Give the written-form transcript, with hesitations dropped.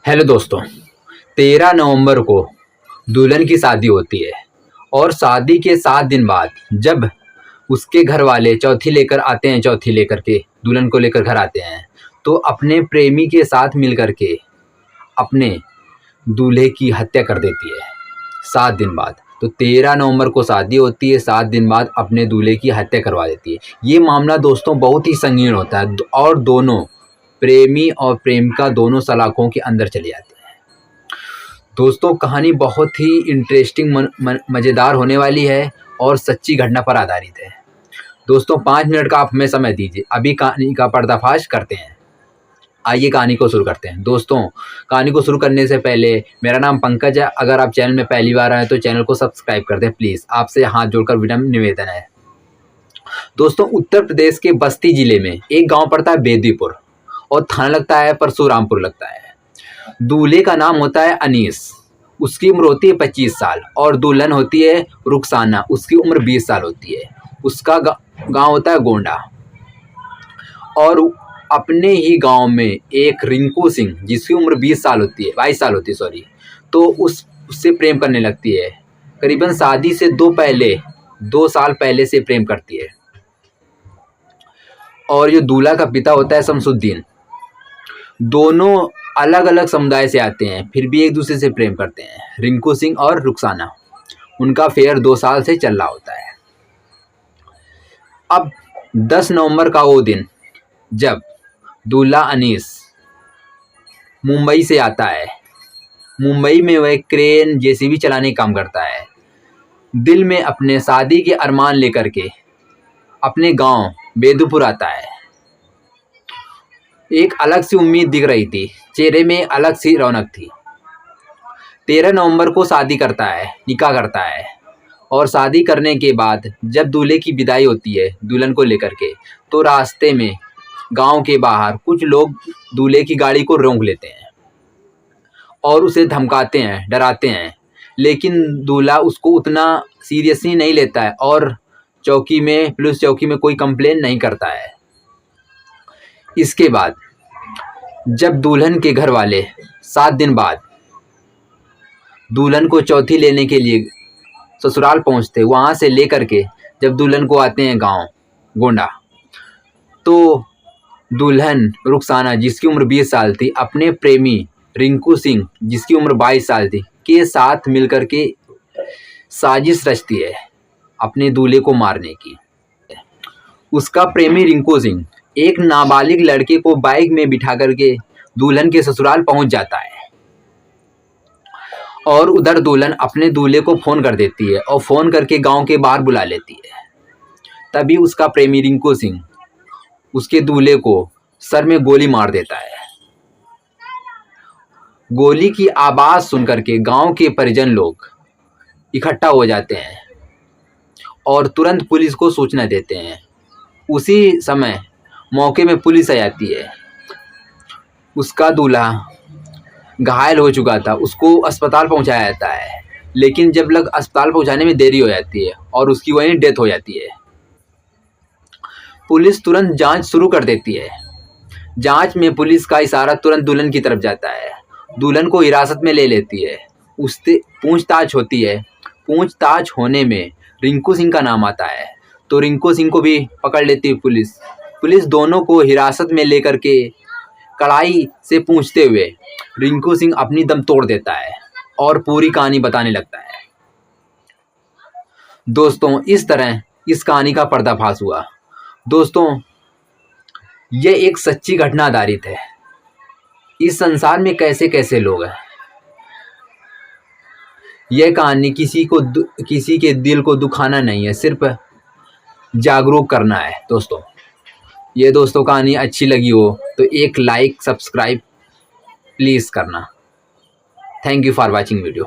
Hello दोस्तों। 13 नवंबर को दुल्हन की शादी होती है और शादी के 7 दिन बाद जब उसके घर वाले चौथी लेकर आते हैं, चौथी लेकर के दुल्हन को लेकर घर आते हैं, तो अपने प्रेमी के साथ मिल कर के अपने दूल्हे की हत्या कर देती है 7 दिन बाद। तो 13 नवंबर को शादी होती है, 7 दिन बाद अपने दूल्हे की हत्या करवा देती है। ये मामला दोस्तों बहुत ही संगीन होता है और दोनों प्रेमी और प्रेमिका दोनों सलाखों के अंदर चले जाते हैं। दोस्तों कहानी बहुत ही इंटरेस्टिंग मज़ेदार होने वाली है और सच्ची घटना पर आधारित है। दोस्तों 5 मिनट का आप हमें समय दीजिए, अभी कहानी का पर्दाफाश करते हैं। आइए कहानी को शुरू करते हैं। दोस्तों कहानी को शुरू करने से पहले मेरा नाम पंकज है। अगर आप चैनल में पहली बार आए तो चैनल को सब्सक्राइब कर दें प्लीज़। आपसे हाथ जोड़कर विनम्र निवेदन है। दोस्तों उत्तर प्रदेश के बस्ती ज़िले में एक गांव पड़ता है बेदीपुर और थाना लगता है परशुरामपुर लगता है। दूल्हे का नाम होता है अनीस, उसकी उम्र होती है 25 साल और दुल्हन होती है रुखसाना, उसकी उम्र 20 साल होती है। उसका गांव होता है गोंडा और अपने ही गांव में एक रिंकू सिंह जिसकी उम्र 22 साल होती है सॉरी, तो उससे प्रेम करने लगती है। करीबन शादी से 2 साल पहले से प्रेम करती है। और जो दूल्हा का पिता होता है शमसुद्दीन, दोनों अलग अलग समुदाय से आते हैं फिर भी एक दूसरे से प्रेम करते हैं। रिंकू सिंह और रुखसाना, उनका फेयर 2 साल से चल रहा होता है। अब 10 नवंबर का वो दिन जब दूल्हा अनीस मुंबई से आता है। मुंबई में वह क्रेन जेसीबी चलाने का काम करता है। दिल में अपने शादी के अरमान लेकर के अपने गांव बेदीपुर आता है। एक अलग सी उम्मीद दिख रही थी, चेहरे में अलग सी रौनक थी। 13 नवंबर को शादी करता है, निकाह करता है और शादी करने के बाद जब दूल्हे की विदाई होती है दुल्हन को लेकर के, तो रास्ते में गांव के बाहर कुछ लोग दूल्हे की गाड़ी को रोक लेते हैं और उसे धमकाते हैं, डराते हैं। लेकिन दूल्हा उसको उतना सीरियसली नहीं लेता है और पुलिस चौकी में कोई कंप्लेन नहीं करता है। इसके बाद जब दुल्हन के घर वाले 7 दिन बाद दुल्हन को चौथी लेने के लिए ससुराल पहुंचते, वहां से लेकर के जब दुल्हन को आते हैं गांव गोंडा, तो दुल्हन रुखसाना जिसकी उम्र 20 साल थी अपने प्रेमी रिंकू सिंह जिसकी उम्र 22 साल थी के साथ मिलकर के साजिश रचती है अपने दूल्हे को मारने की। उसका प्रेमी रिंकू सिंह एक नाबालिग लड़के को बाइक में बिठा करके दुल्हन के ससुराल पहुंच जाता है और उधर दुल्हन अपने दूल्हे को फ़ोन कर देती है और फ़ोन करके गांव के बाहर बुला लेती है। तभी उसका प्रेमी रिंकू सिंह उसके दूल्हे को सर में गोली मार देता है। गोली की आवाज़ सुन करके गांव के परिजन लोग इकट्ठा हो जाते हैं और तुरंत पुलिस को सूचना देते हैं। उसी समय मौके में पुलिस आ जाती है। उसका दूल्हा घायल हो चुका था, उसको अस्पताल पहुंचाया जाता है, लेकिन जब अस्पताल पहुंचाने में देरी हो जाती है और उसकी वहीं डेथ हो जाती है। पुलिस तुरंत जांच शुरू कर देती है। जांच में पुलिस का इशारा तुरंत दुल्हन की तरफ जाता है। दुल्हन को हिरासत में ले लेती है, उससे पूछताछ होती है। पूछताछ होने में रिंकू सिंह का नाम आता है, तो रिंकू सिंह को भी पकड़ लेती है पुलिस। पुलिस दोनों को हिरासत में लेकर के कड़ाई से पूछते हुए रिंकू सिंह अपनी दम तोड़ देता है और पूरी कहानी बताने लगता है। दोस्तों इस तरह इस कहानी का पर्दाफाश हुआ। दोस्तों यह एक सच्ची घटना आधारित है। इस संसार में कैसे कैसे लोग हैं। यह कहानी किसी के दिल को दुखाना नहीं है, सिर्फ जागरूक करना है। दोस्तों ये कहानी अच्छी लगी हो तो एक लाइक सब्सक्राइब प्लीज़ करना। Thank you for watching video.